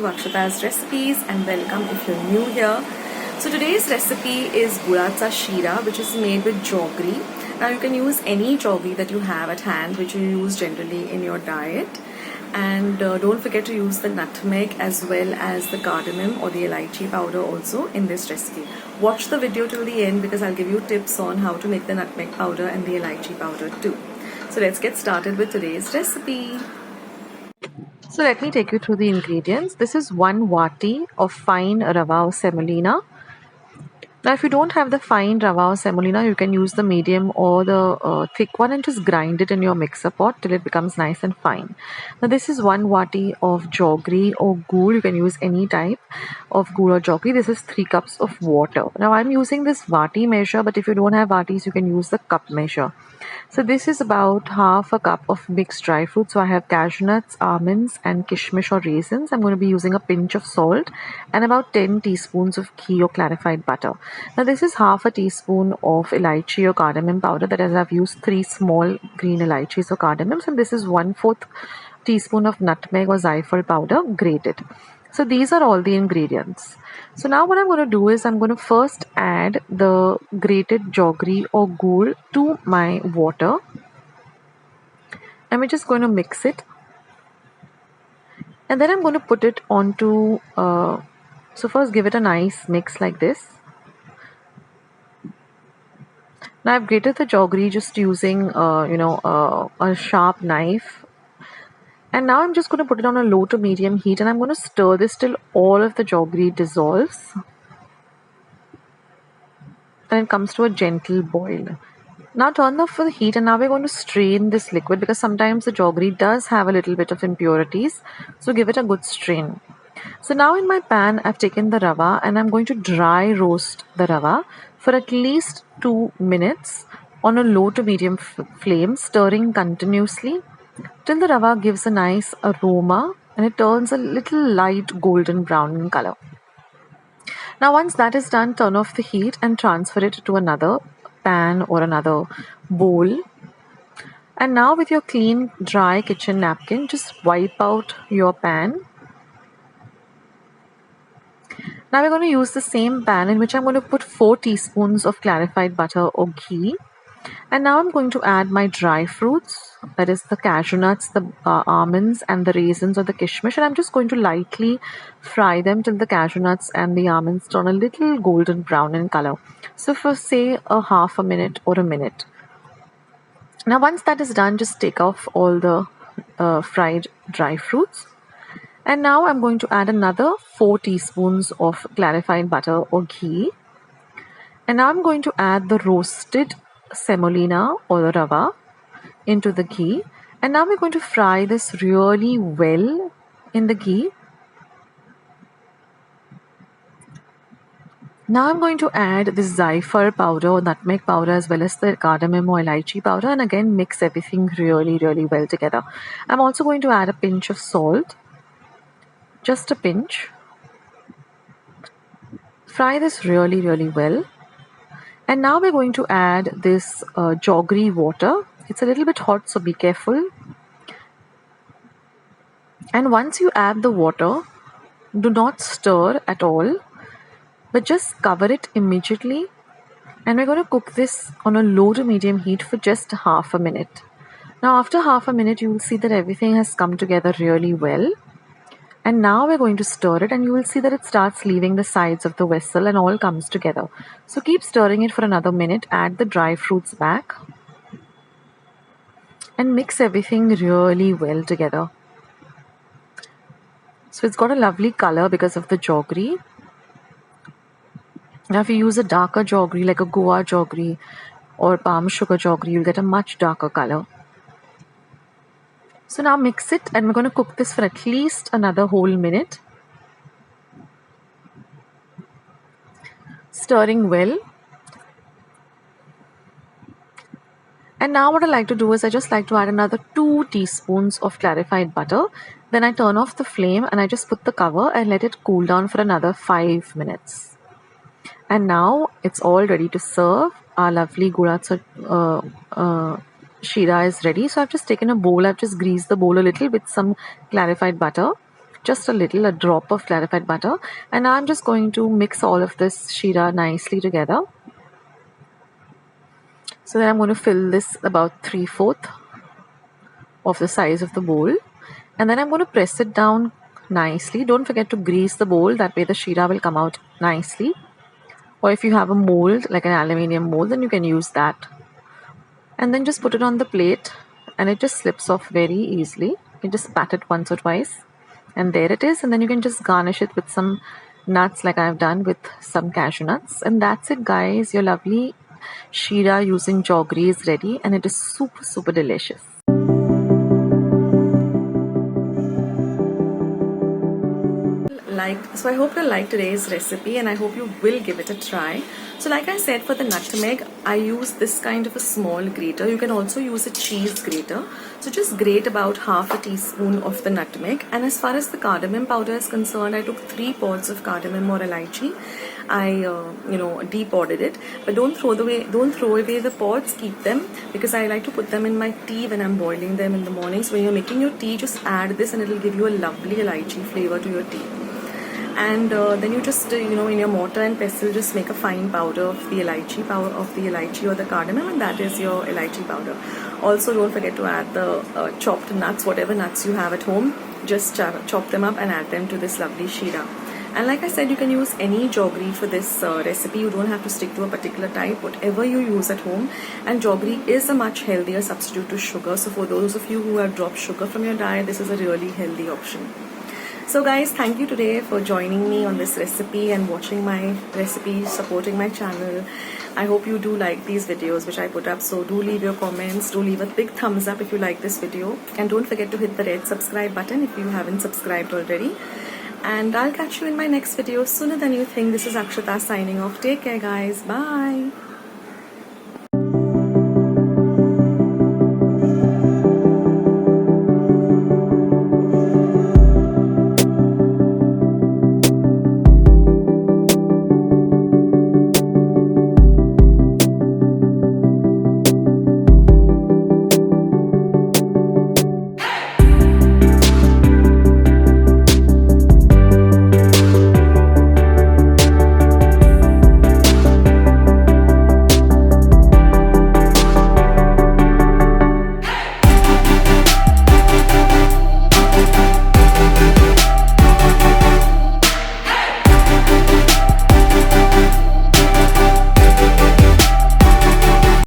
to Akshata's recipes and welcome if you're new here. So today's recipe is Gulacha Sheera, which is made with jaggery. Now you can use any jaggery that you have at hand, which you use generally in your diet. And don't forget to use the nutmeg as well as the cardamom or the elaichi powder also in this recipe. Watch the video till the end because I'll give you tips on how to make the nutmeg powder and the elaichi powder too. So let's get started with today's recipe. So let me take you through the ingredients. This is 1 vati of fine rava or semolina. Now if you don't have the fine rava or semolina, you can use the medium or the thick one and just grind it in your mixer pot till it becomes nice and fine. Now this is 1 vati of jaggery or gur. You can use any type of gur or jaggery. This is 3 cups of water. Now I'm using this vati measure, but if you don't have vatis, you can use the cup measure. So this is about half a cup of mixed dry fruits. So I have cashew nuts, almonds and kishmish or raisins. I'm going to be using a pinch of salt and about 10 teaspoons of ghee or clarified butter. Now this is half a teaspoon of elaichi or cardamom powder. That is, I've used 3 small green elaichis or cardamoms, and this is 1/4 teaspoon of nutmeg or zaifal powder grated. So these are all the ingredients. So now what I'm going to do is I'm going to first add the grated jaggery or gur to my water. And we're just going to mix it. And then I'm going to put it onto, so first give it a nice mix like this. Now I've grated the jaggery just using, a sharp knife. And now I'm just going to put it on a low to medium heat and I'm going to stir this till all of the jaggery dissolves and it comes to a gentle boil. Now turn off the heat and now we're going to strain this liquid because sometimes the jaggery does have a little bit of impurities. So give it a good strain. So now in my pan I've taken the rava and I'm going to dry roast the rava for at least 2 minutes on a low to medium flame, stirring continuously till the rava gives a nice aroma and it turns a little light golden brown in color. Now once that is done, turn off the heat and transfer it to another pan or another bowl. And now with your clean dry kitchen napkin, just wipe out your pan. Now we're going to use the same pan in which I'm going to put 4 teaspoons of clarified butter or ghee. And now I'm going to add my dry fruits, that is the cashew nuts, the almonds and the raisins or the kishmish, and I'm just going to lightly fry them till the cashew nuts and the almonds turn a little golden brown in color. So for say a half a minute or a minute. Now once that is done, just take off all the fried dry fruits. And now I'm going to add another 4 teaspoons of clarified butter or ghee. And now I'm going to add the roasted semolina or the rava into the ghee, and now we're going to fry this really well in the ghee. Now I'm going to add this zaifal powder or nutmeg powder as well as the cardamom or elaichi powder and again mix everything really well together. I'm also going to add a pinch of salt, just a pinch. Fry this really well. And now we're going to add this jaggery water. It's a little bit hot, so be careful. And once you add the water, do not stir at all, but just cover it immediately. And we're going to cook this on a low to medium heat for just half a minute. Now after half a minute, you will see that everything has come together really well. And now we're going to stir it and you will see that it starts leaving the sides of the vessel and all comes together. So keep stirring it for another minute, add the dry fruits back and mix everything really well together. So it's got a lovely color because of the jaggery. Now if you use a darker jaggery like a Goa jaggery or palm sugar jaggery, you'll get a much darker color. So now mix it and we're going to cook this for at least another whole minute. Stirring well. And now what I like to do is I just like to add another 2 teaspoons of clarified butter. Then I turn off the flame and I just put the cover and let it cool down for another 5 minutes. And now it's all ready to serve. Our lovely Gulacha Sheera is ready. So I've just taken a bowl. I've just greased the bowl a little with some clarified butter. just a drop of clarified butter. And I'm just going to mix all of this sheera nicely together. So then I'm going to fill this about 3/4 of the size of the bowl. And then I'm going to press it down nicely. Don't forget to grease the bowl, that way the sheera will come out nicely. Or if you have a mold, like an aluminium mold, then you can use that. And then just put it on the plate and it just slips off very easily. You can just pat it once or twice and there it is. And then you can just garnish it with some nuts like I've done with some cashew nuts. And that's it, guys. Your lovely sheera using jaggery is ready and it is super delicious. So I hope you like today's recipe and I hope you will give it a try. So like I said, for the nutmeg, I use this kind of a small grater. You can also use a cheese grater. So just grate about half a teaspoon of the nutmeg. And as far as the cardamom powder is concerned, I took 3 pods of cardamom or elaichi. I de-podded it, but don't throw away the pods. Keep them, because I like to put them in my tea when I'm boiling them in the morning. So when you're making your tea, just add this and it'll give you a lovely elaichi flavor to your tea. And then you just in your mortar and pestle just make a fine powder of the elaichi or the cardamom, and that is your elaichi powder. Also don't forget to add the chopped nuts, whatever nuts you have at home. Just chop them up and add them to this lovely sheera. And like I said, you can use any jaggery for this recipe. You don't have to stick to a particular type, whatever you use at home. And jaggery is a much healthier substitute to sugar. So for those of you who have dropped sugar from your diet, this is a really healthy option. So guys, thank you today for joining me on this recipe and watching my recipes, supporting my channel. I hope you do like these videos which I put up. So do leave your comments, do leave a big thumbs up if you like this video. And don't forget to hit the red subscribe button if you haven't subscribed already. And I'll catch you in my next video sooner than you think. This is Akshata signing off. Take care, guys. Bye.